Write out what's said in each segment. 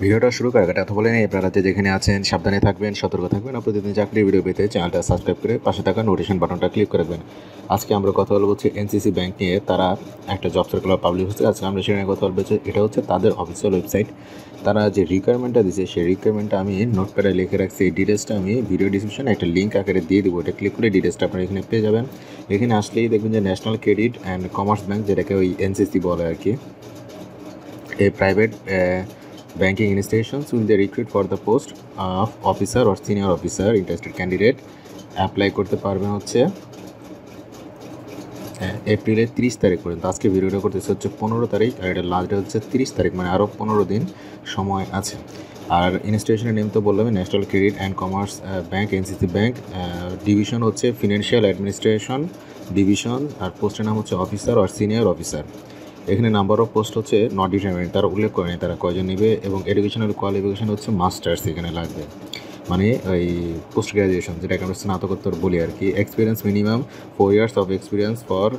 ভিডিওটা শুরু করার আগে কথা বলে নিই, আপনারা যেখানে আছেন সাবধানে থাকবেন, সতর্ক থাকবেন। আর প্রতিদিন চাকরির ভিডিও পেতে চ্যানেলটা সাবস্ক্রাইব করে পাশে থাকা নোটিফিকেশন বাটনটা ক্লিক করে রাখবেন। আজকে আমরা কথা বলবো হচ্ছে এনসিসি ব্যাংক নিয়ে। তারা একটা জব সার্কুলার পাবলিশ হচ্ছে, আজকে আমরা সেখানে কথা বলবো। এটা হচ্ছে তাদের অফিসিয়াল ওয়েবসাইট। তারা যে রিকোয়ারমেন্টটা দিয়েছে সেই রিকোয়ারমেন্টটা আমি নোটপ্যাডে লিখে রাখছি। এই ডিটেলসটা আমি ভিডিও ডিসক্রিপশনে একটা লিঙ্ক আকারে দিয়ে দেবো। এটা ক্লিক করে ডিটেলসটা আপনারা এখানে পেয়ে যাবেন। এখানে আসলেই দেখবেন যে national credit and commerce bank, যেটাকে ওই এনসিসি বলে আর কি, a private banking institutions will they recruit for the post of officer or senior officer. Interested candidate apply করতে পারবেন হচ্ছে এপ্রিলের 30 তারিখ পর্যন্ত। আজকে ভিডিওটা করতেছে হচ্ছে 15 তারিখ, আর এটা লাস্ট ডে হচ্ছে 30 তারিখ, মানে আরও 15 দিন সময় আছে। আর ইনস্টিটিউশনের নেম তো বললাম, national credit and commerce bank, NCC bank. Division হচ্ছে ফিনান্সিয়াল অ্যাডমিনিস্ট্রেশন ডিভিশন, আর পোস্টের নাম হচ্ছে অফিসার আর সিনিয়র অফিসার। এখানে নাম্বার অফ পোস্ট হচ্ছে নট ডিটারমাইন্ড, তারা উল্লেখ করেনি তারা কয়জন নেবে, এবং এডুকেশনাল কোয়ালিফিকেশান হচ্ছে মাস্টার্স এখানে লাগবে, মানে ওই পোস্ট গ্রাজুয়েশন, যেটাকে আমরা স্নাতকোত্তর বলি আর কি। Experience minimum 4 years of experience for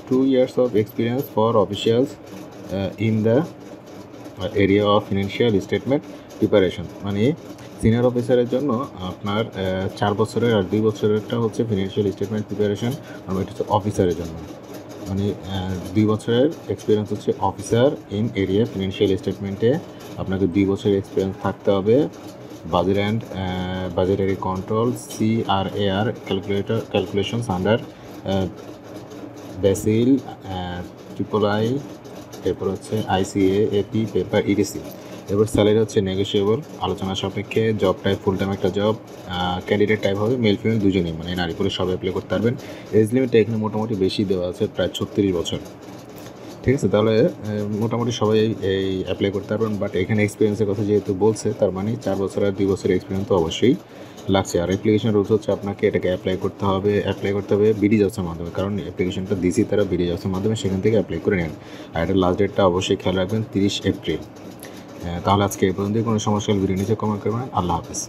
2 years of experience for officials in the area of financial statement preparation. মানে সিনিয়র অফিসারের জন্য আপনার 4 বছরের, আর 2 বছরেরটা হচ্ছে ফিনান্সিয়াল স্টেটমেন্ট প্রিপারেশন, আর এটা হচ্ছে অফিসারের জন্য। মানে 2 বছরের এক্সপিরিয়েন্স হচ্ছে অফিসার ইন এরিয়া ফিনান্সিয়াল স্টেটমেন্টে। আপনাকে 2 বছরের এক্সপিরিয়েন্স থাকতে হবে। Budget and budgetary control, CRAR calculations under basil triple-I, এরপর হচ্ছে ICA AP পেপার EDC। এরপর স্যালারি হচ্ছে নেগোশিয়েবল, আলোচনা সাপেক্ষে। জব টাইপ ফুল টাইম একটা জব। ক্যান্ডিডেট টাইপ হবে মেল ফিমেল দুজনেই, মানে নারী পুরুষ সবাই অ্যাপ্লাই করতে পারবেন। এজ লিমিটটা এখানে মোটামুটি বেশি দেওয়া আছে, প্রায় 36 বছর। ঠিক আছে, তাহলে মোটামুটি সবাই এই অ্যাপ্লাই করতে পারবেন। বাট এখানে এক্সপিরিয়েন্সের কথা যেহেতু বলছে, তার মানে 4 বছর আর 2 বছরের এক্সপিরিয়েন্স তো অবশ্যই লাগছে। আর অ্যাপ্লিকেশন রুলস হচ্ছে আপনাকে এটাকে অ্যাপ্লাই করতে হবে বিডি জবসের মাধ্যমে, কারণ অ্যাপ্লিকেশনটা দিছি তারা বিডি জবসের মাধ্যমে, সেখান থেকে অ্যাপ্লাই করে নেন। আর এটার লাস্ট ডেটটা অবশ্যই খেয়াল রাখবেন 30 এপ্রিল। তাহলে আজকে এই পর্যন্তই। কোনো সমস্যা হলে ভিডিও নিচে কমেন্ট করবেন। আল্লাহ হাফেজ।